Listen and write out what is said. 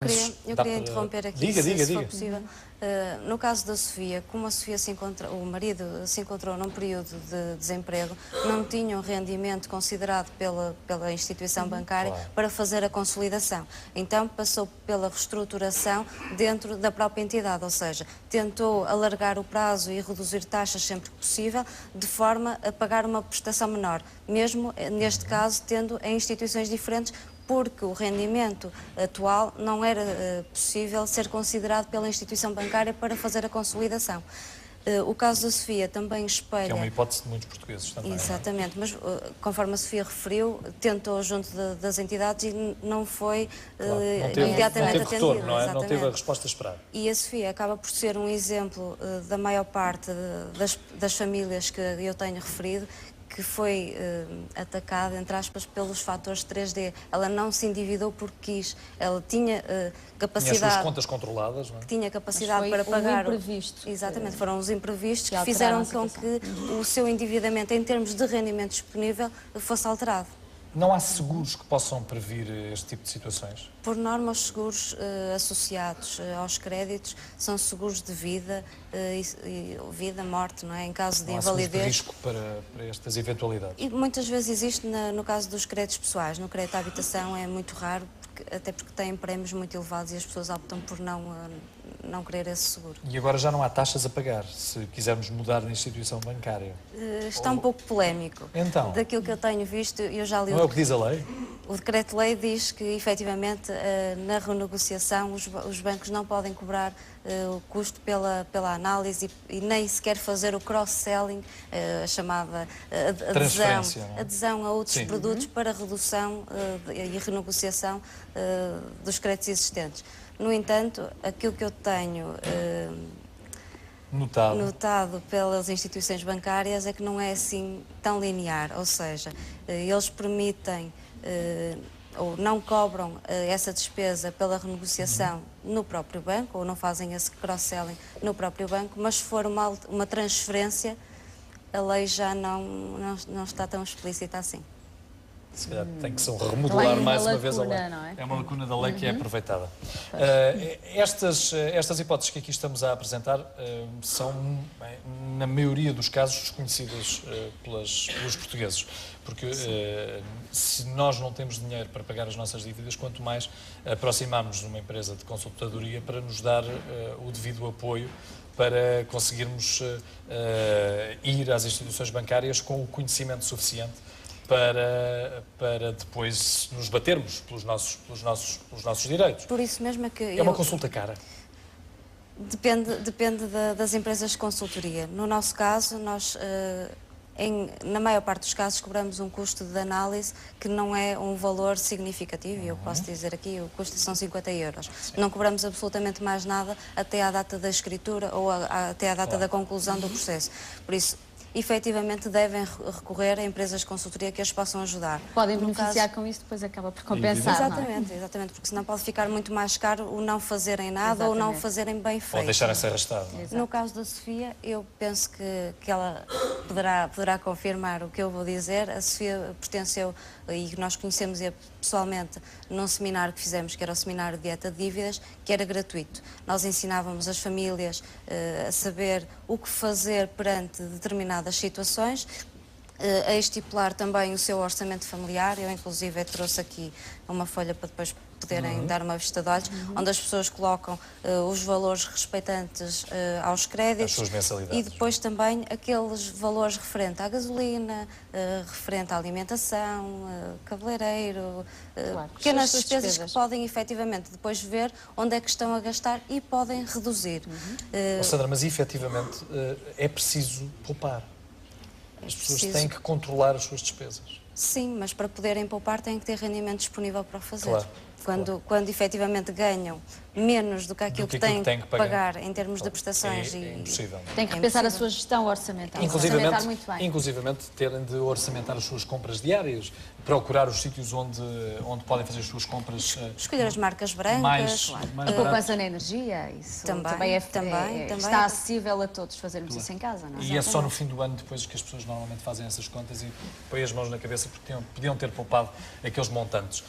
queria interromper aqui, diga, se diga. for possível. No caso da Sofia, como a Sofia o marido se encontrou num período de desemprego, não tinha um rendimento considerado pela instituição bancária para fazer a consolidação. Então passou pela reestruturação dentro da própria entidade, ou seja, tentou alargar o prazo e reduzir taxas sempre que possível, de forma a pagar uma prestação menor, mesmo neste caso tendo em instituições diferentes, porque o rendimento atual não era possível ser considerado pela instituição bancária para fazer a consolidação. O caso da Sofia também espelha... Que é uma hipótese de muitos portugueses também. Exatamente, mas conforme a Sofia referiu, tentou junto das entidades e não foi imediatamente não teve retorno, não é? Exatamente. Não teve a resposta esperada. E a Sofia acaba por ser um exemplo da maior parte das famílias que eu tenho referido, que foi atacada, entre aspas, pelos fatores 3D. Ela não se endividou porque quis. Ela tinha capacidade... Tinha as suas contas controladas, não é? Tinha capacidade para pagar... imprevisto. Exatamente, foram os imprevistos que fizeram com que o seu endividamento, em termos de rendimento disponível, fosse alterado. Não há seguros que possam previr este tipo de situações? Por norma, os seguros associados aos créditos são seguros de vida, vida, morte, não é? Em caso de invalidez. Não há risco para estas eventualidades? E muitas vezes existe no caso dos créditos pessoais. No crédito à habitação é muito raro, até porque têm prémios muito elevados e as pessoas optam por não querer esse seguro. E agora já não há taxas a pagar, se quisermos mudar de instituição bancária? Está um pouco polémico. Então? Daquilo que eu tenho visto, eu já li... Não é o que diz a lei? O decreto-lei diz que, efetivamente, na renegociação, os bancos não podem cobrar o custo pela análise e nem sequer fazer o cross-selling, a chamada adesão a outros produtos para redução e renegociação dos créditos existentes. No entanto, aquilo que eu tenho notado pelas instituições bancárias é que não é assim tão linear, ou seja, eles permitem ou não cobram essa despesa pela renegociação no próprio banco, ou não fazem esse cross-selling no próprio banco, mas se for uma transferência, a lei já não está tão explícita assim. Se calhar tem que se remodelar mais uma vez a lei. É uma lacuna da lei que é aproveitada. Estas hipóteses que aqui estamos a apresentar são, na maioria dos casos, desconhecidas pelos portugueses. Porque se nós não temos dinheiro para pagar as nossas dívidas, quanto mais aproximarmos de uma empresa de consultadoria para nos dar o devido apoio para conseguirmos ir às instituições bancárias com o conhecimento suficiente para depois nos batermos pelos nossos direitos. Por isso mesmo é que é uma consulta cara. Depende das empresas de consultoria. No nosso caso, nós, na maior parte dos casos, cobramos um custo de análise que não é um valor significativo, e eu posso dizer aqui, o custo são 50 euros. Sim. Não cobramos absolutamente mais nada até à data da escritura ou até à data da conclusão do processo. Por isso, efetivamente devem recorrer a empresas de consultoria que as possam ajudar. Podem beneficiar com isso, depois acaba por compensar. Exatamente, porque senão pode ficar muito mais caro o não fazerem nada ou não o fazerem bem feito. Ou deixarem-se arrastado. No caso da Sofia, eu penso que ela poderá confirmar o que eu vou dizer. A Sofia pertenceu, e nós conhecemos-a pessoalmente, num seminário que fizemos, que era o seminário de dieta de dívidas, que era gratuito. Nós ensinávamos as famílias a saber o que fazer perante determinadas situações, a estipular também o seu orçamento familiar. Eu, inclusive, trouxe aqui uma folha para depois poderem dar uma vista de olhos, onde as pessoas colocam os valores respeitantes aos créditos, as suas mensalidades, e depois também aqueles valores referentes à gasolina, referente à alimentação, cabeleireiro, pequenas despesas que podem efetivamente depois ver onde é que estão a gastar e podem reduzir. Sandra, mas efetivamente é preciso poupar. As pessoas têm que controlar as suas despesas. Sim, mas para poderem poupar têm que ter rendimento disponível para o fazer. Claro. Quando efetivamente ganham menos do que aquilo que têm que pagar em termos de prestações. É impossível. Tem que repensar a sua gestão orçamental. Inclusivamente terem de orçamentar as suas compras diárias, procurar os sítios onde podem fazer as suas compras. Escolher as marcas brancas. A poupança na energia, isso também está acessível a todos fazermos isso em casa, não é? E é só no fim do ano depois que as pessoas normalmente fazem essas contas e põem as mãos na cabeça porque podiam ter poupado aqueles montantes.